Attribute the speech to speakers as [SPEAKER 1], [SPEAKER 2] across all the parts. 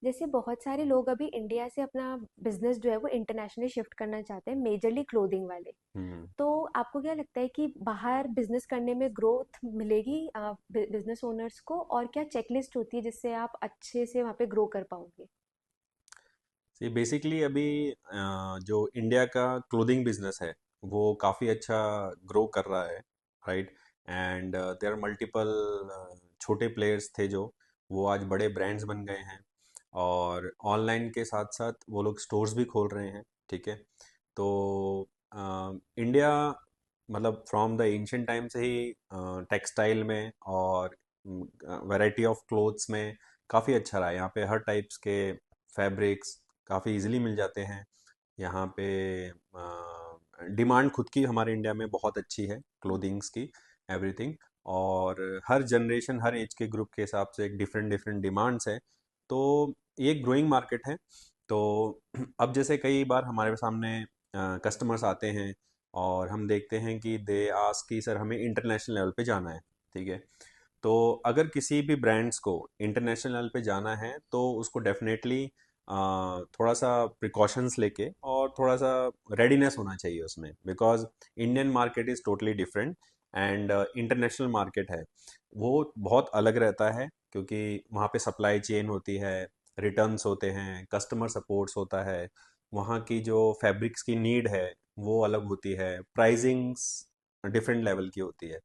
[SPEAKER 1] जैसे बहुत सारे लोग अभी इंडिया से अपना बिजनेस जो है वो इंटरनेशनली शिफ्ट करना चाहते हैं, मेजरली क्लोथिंग वाले।
[SPEAKER 2] हम्म।
[SPEAKER 1] तो आपको क्या लगता है कि बाहर बिजनेस करने में ग्रोथ मिलेगी बिजनेस ओनर्स को, और क्या चेकलिस्ट होती है जिससे आप अच्छे से वहाँ पे ग्रो कर पाओगे?
[SPEAKER 2] ये बेसिकली अभी जो इंडिया का क्लोथिंग बिजनेस है वो काफ़ी अच्छा ग्रो कर रहा है, right. And there are multiple छोटे प्लेयर्स थे जो वो आज बड़े ब्रांड्स बन गए हैं, और ऑनलाइन के साथ साथ वो लोग स्टोर्स भी खोल रहे हैं, ठीक है। तो इंडिया मतलब फ्रॉम द एंशियंट टाइम से ही टेक्सटाइल में और वैरायटी ऑफ क्लोथ्स में काफ़ी अच्छा रहा है। यहाँ पे हर टाइप्स के फैब्रिक्स काफ़ी इजीली मिल जाते हैं। यहाँ पे डिमांड खुद की हमारे इंडिया में बहुत अच्छी है क्लोथिंग्स की, एवरीथिंग। और हर जनरेशन हर एज के ग्रुप के हिसाब से एक डिफरेंट डिफरेंट डिमांड्स है। तो ये एक ग्रोइंग मार्केट है। तो अब जैसे कई बार हमारे सामने कस्टमर्स आते हैं और हम देखते हैं कि दे आस्क कि सर हमें इंटरनेशनल लेवल पे जाना है, ठीक है। तो अगर किसी भी ब्रांड्स को इंटरनेशनल लेवल पे जाना है तो उसको डेफिनेटली थोड़ा सा प्रिकॉशंस लेके और थोड़ा सा रेडीनेस होना चाहिए उसमें, because Indian market is totally different and international market है वो बहुत अलग रहता है, क्योंकि वहाँ पे सप्लाई चेन होती है, रिटर्न्स होते हैं, कस्टमर सपोर्ट्स होता है, वहाँ की जो फैब्रिक्स की नीड है वो अलग होती है, प्राइसिंग्स डिफरेंट लेवल की होती है।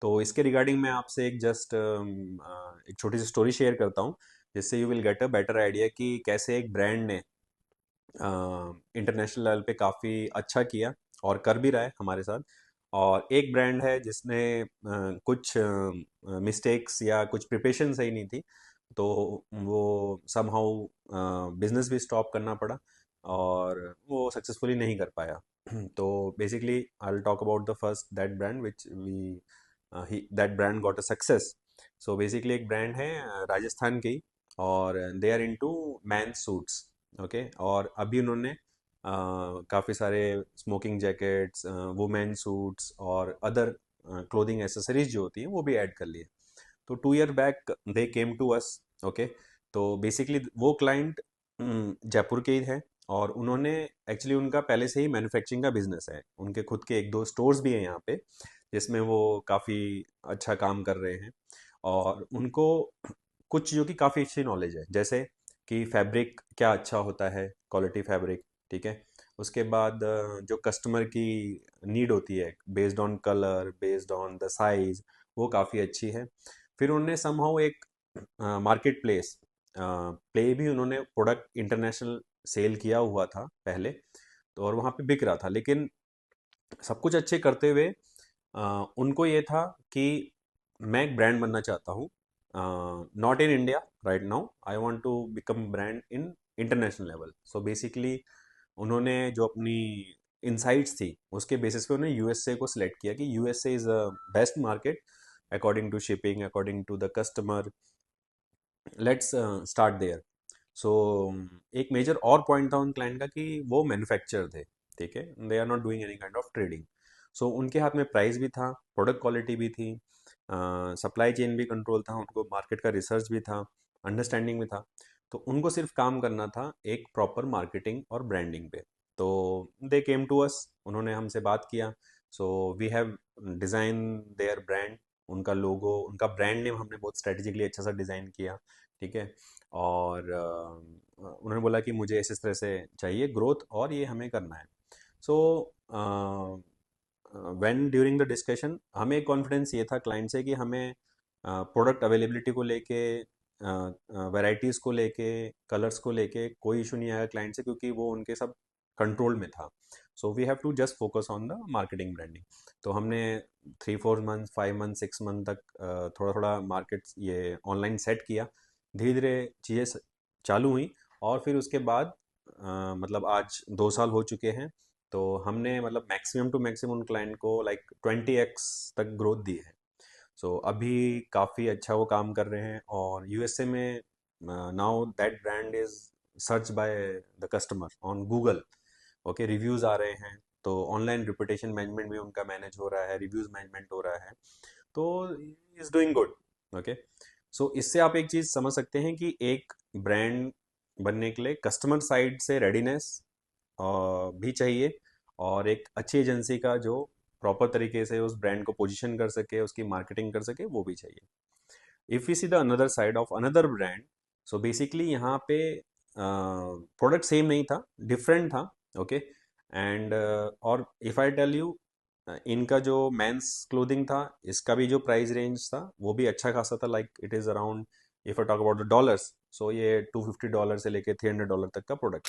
[SPEAKER 2] तो इसके रिगार्डिंग मैं आपसे एक जस्ट एक छोटी सी स्टोरी शेयर करता हूँ, जिससे you will get a better idea कि कैसे एक ब्रांड ने इंटरनेशनल लेवल पे काफ़ी अच्छा किया और कर भी रहा है हमारे साथ। और एक ब्रांड है जिसने कुछ मिस्टेक्स या कुछ प्रिपरेशन सही नहीं थी, तो वो समहाउ बिजनेस भी स्टॉप करना पड़ा और वो सक्सेसफुली नहीं कर पाया। तो basically I will talk about the first that brand which we that brand got a success. So basically एक ब्रांड है राजस्थान की, और they are into man suits, okay. और अभी उन्होंने काफ़ी सारे स्मोकिंग जैकेट्स, वुमेन सूट्स और अदर क्लोथिंग एसेसरीज जो होती हैं वो भी ऐड कर लिए। तो 2 year back they came to us, okay. तो बेसिकली वो क्लाइंट जयपुर के ही है, और उन्होंने एक्चुअली उनका पहले से ही मैन्युफैक्चरिंग का बिजनेस है, उनके खुद के एक दो स्टोर्स भी हैं यहाँ पे जिसमें वो काफ़ी अच्छा काम कर रहे हैं। और उनको कुछ चीज़ों की काफ़ी अच्छी नॉलेज है, जैसे कि फैब्रिक क्या अच्छा होता है, क्वालिटी फैब्रिक, ठीक है। उसके बाद जो कस्टमर की नीड होती है based on colour, based on the size, वो काफ़ी अच्छी है। फिर उन्होंने समहाउ एक मार्केट प्लेस प्ले भी उन्होंने प्रोडक्ट इंटरनेशनल सेल किया हुआ था पहले, तो और वहाँ पे बिक रहा था। लेकिन सब कुछ अच्छे करते हुए उनको ये था कि मैं एक ब्रांड बनना चाहता हूँ, not in India right now, I want to become brand in international level. So basically उन्होंने जो अपनी इनसाइट्स थी उसके बेसिस पे उन्होंने यूएसए को सिलेक्ट किया कि USA is a best market according to shipping, according to the customer, let's start there. So एक मेजर और पॉइंट था उन क्लाइंट का कि वो मैन्युफैक्चर थे, ठीक है, they are not doing any kind of trading. So उनके हाथ में प्राइस भी था, प्रोडक्ट क्वालिटी भी थी, सप्लाई चेन भी कंट्रोल था, उनको मार्केट का रिसर्च भी था, अंडरस्टैंडिंग भी था। तो उनको सिर्फ काम करना था एक प्रॉपर मार्केटिंग और ब्रांडिंग पे। तो दे केम टू अस, उन्होंने हमसे बात किया। So we have design their brand, उनका लोगो, उनका ब्रांड नेम हमने बहुत स्ट्रेटेजिकली अच्छा सा डिज़ाइन किया, ठीक है। और उन्होंने बोला कि मुझे इस तरह से चाहिए ग्रोथ और ये हमें करना है। So when during the discussion हमें कॉन्फिडेंस ये था क्लाइंट से कि हमें प्रोडक्ट अवेलेबिलिटी को लेके, वैरायटीज़ को लेके, कलर्स को लेके कोई इशू नहीं आया क्लाइंट से, क्योंकि वो उनके सब कंट्रोल में था। So we have to just focus on the marketing branding. तो हमने 3-4 मंथ, 5 मंथ, 6 मंथ तक थोड़ा थोड़ा मार्केट ये ऑनलाइन सेट किया। धीरे धीरे चीज़ें चालू हुई, और फिर उसके बाद मतलब आज 2 साल हो चुके हैं। तो हमने मतलब मैक्सिमम टू मैक्सिमम क्लाइंट को लाइक 20x तक ग्रोथ दी है। सो अभी काफ़ी अच्छा वो काम कर रहे हैं, और यूएसए में now that brand is search by the customer on Google, okay. Reviews आ रहे हैं, तो ऑनलाइन रिपुटेशन मैनेजमेंट भी उनका मैनेज हो रहा है, रिव्यूज़ मैनेजमेंट हो रहा है। तो इज़ डूइंग गुड, ओके। सो इससे आप एक चीज़ समझ सकते हैं कि एक ब्रांड बनने के लिए कस्टमर साइड से रेडीनेस भी चाहिए, और एक अच्छी एजेंसी का जो प्रॉपर तरीके से उस ब्रांड को पोजीशन कर सके, उसकी मार्केटिंग कर सके, वो भी चाहिए। If you see the another side of another brand, so basically यहाँ पे प्रोडक्ट सेम नहीं था, डिफरेंट था। ओके, एंड और इफ़ आई टेल यू, इनका जो मेंस क्लोथिंग था, इसका भी जो प्राइस रेंज था वो भी अच्छा खासा था, like it is around, if I talk about the dollars, so ये $250 से लेके $300 तक का प्रोडक्ट।